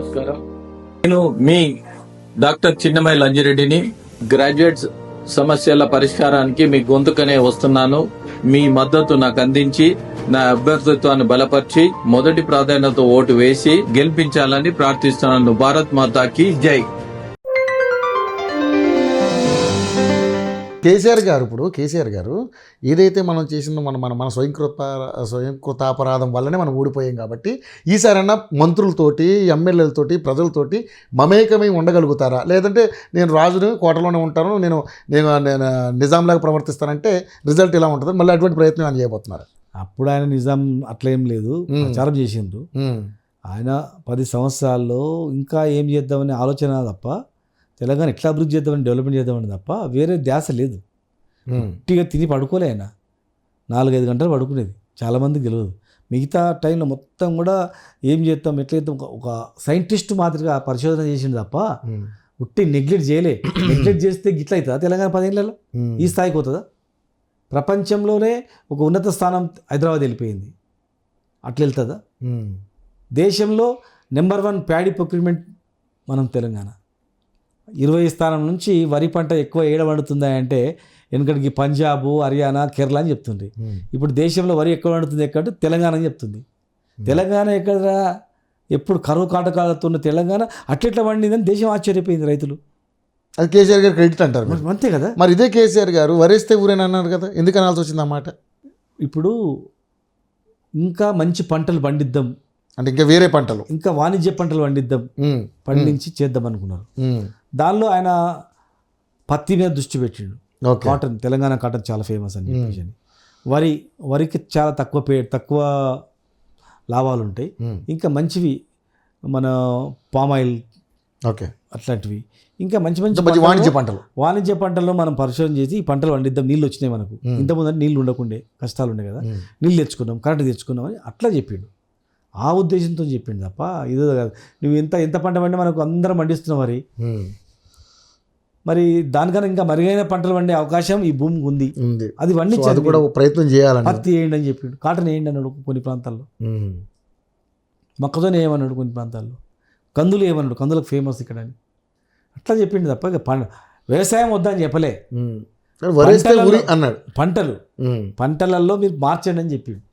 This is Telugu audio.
నమస్కారం. నేను మీ డాక్టర్ చిన్నమై లంజిరెడ్డిని. గ్రాడ్యుయేట్స్ సమస్యల పరిష్కారానికి మీ గొంతుకనే వస్తున్నాను. మీ మద్దతు నాకు అందించి నా అభ్యర్థిత్వాన్ని బలపరిచి మొదటి ప్రాధాన్యత ఓటు వేసి గెలిపించాలని ప్రార్థిస్తున్నాను. భారత్ మాతాకి జై. కేసీఆర్ గారు ఏదైతే మనం చేసిన మన స్వయంకృతాపరాధం వల్లనే మనం ఓడిపోయాం కాబట్టి ఈసారైనా మంత్రులతోటి ఎమ్మెల్యేలతోటి ప్రజలతోటి మమేకమై ఉండగలుగుతారా, లేదంటే నేను రాజుని కోటలోనే ఉంటాను, నేను నిజాంలాగా ప్రవర్తిస్తానంటే రిజల్ట్ ఇలా ఉంటుంది, మళ్ళీ అటువంటి ప్రయత్నం ఆయన చేయబోతున్నారు? అప్పుడు ఆయన నిజాం అట్లేం లేదు, ప్రచారం చేసిండ్రు. ఆయన 10 సంవత్సరాల్లో ఇంకా ఏం చేద్దామని ఆలోచన తప్ప, తెలంగాణ ఎట్లా అభివృద్ధి చేద్దామని, డెవలప్మెంట్ చేద్దామని తప్ప వేరే ధ్యాస లేదు. గట్టిగా తిని పడుకోలే ఆయన. 4-5 గంటలు పడుకునేది. చాలామందికి తెలియదు. మిగతా టైంలో మొత్తం కూడా ఏం చేద్దాం, ఎట్లా చేద్దాం, ఒక సైంటిస్ట్ మాదిరిగా పరిశోధన చేసింది తప్ప ఉట్టి నెగ్లెక్ట్ చేయలే. నెగ్లెక్ట్ చేస్తే గిట్ల అవుతుందా తెలంగాణ 10 ఏళ్లలో? ఈ స్థాయికి అవుతుందా? ప్రపంచంలోనే ఒక ఉన్నత స్థానం హైదరాబాద్ వెళ్ళిపోయింది. అట్లా వెళ్తుందా? దేశంలో నెంబర్ 1 ప్యాడీ ప్రొక్యూర్మెంట్ మనం తెలంగాణ. 20 స్థానం నుంచి వరి పంట ఎక్కువ ఏడ పండుతుందా అంటే వెనుకటికి పంజాబ్, హర్యానా, కేరళ అని చెప్తుంది. ఇప్పుడు దేశంలో వరి ఎక్కువ పండుతుంది ఎక్కడ? తెలంగాణ అని చెప్తుంది. తెలంగాణ ఎక్కడ? ఎప్పుడు కరువు కాటకాలతో ఉన్న తెలంగాణ అట్లెట్లా పండిందని దేశం ఆశ్చర్యపోయింది రైతులు. అది కేసీఆర్ గారు క్రెడిట్ అంటారు. అంతే కదా. మరి ఇదే కేసీఆర్ గారు వరేస్తే ఊరేనా అన్నారు కదా, ఎందుకు అనాల్సి వచ్చింది అన్నమాట? ఇప్పుడు ఇంకా మంచి పంటలు పండిద్దాం అంటే ఇంకా వేరే పంటలు, ఇంకా వాణిజ్య పంటలు పండించి చేద్దాం అనుకున్నారు. దానిలో ఆయన పత్తి మీద దృష్టి పెట్టిండు. కాటన్, తెలంగాణ కాటన్ చాలా ఫేమస్ అని చెప్పేసి. వరికి చాలా తక్కువ లాభాలు ఉంటాయి. ఇంకా మంచివి మన పామాయిల్, ఓకే, అట్లాంటివి ఇంకా మంచి వాణిజ్య పంటల్లో మనం పరిశోధన చేసి ఈ పంటలు పండిద్దాం. నీళ్ళు వచ్చినాయి మనకు. ఇంతకుముందు నీళ్ళు ఉండకుండే, కష్టాలు ఉండే కదా, నీళ్ళు తెచ్చుకున్నాం, కరెంట్ తెచ్చుకున్నాం అని అట్లా చెప్పిండు. ఆ ఉద్దేశంతో చెప్పిండు తప్ప ఇదో కాదు. నువ్వు ఎంత పంట పండి మనకు అందరం పండిస్తున్నావు మరి దానికన్నా ఇంకా మెరుగైన పంటలు పండే అవకాశం ఈ భూమికి ఉంది. అది పండించాలి, కూడా ప్రయత్నం చేయాలని. పత్తి వేయండి అని చెప్పిండు, కాటన్ వేయండి అన్నాడు కొన్ని ప్రాంతాల్లో, మొక్కజొన్న ఏమన్నాడు కొన్ని ప్రాంతాల్లో, కందులు ఏమన్నాడు, కందులకు ఫేమస్ ఇక్కడ అని అట్లా చెప్పిండు తప్ప ఇక వ్యవసాయం వద్దని చెప్పలే. అన్నాడు. పంటలలో మీరు మార్చండి అని చెప్పిండు.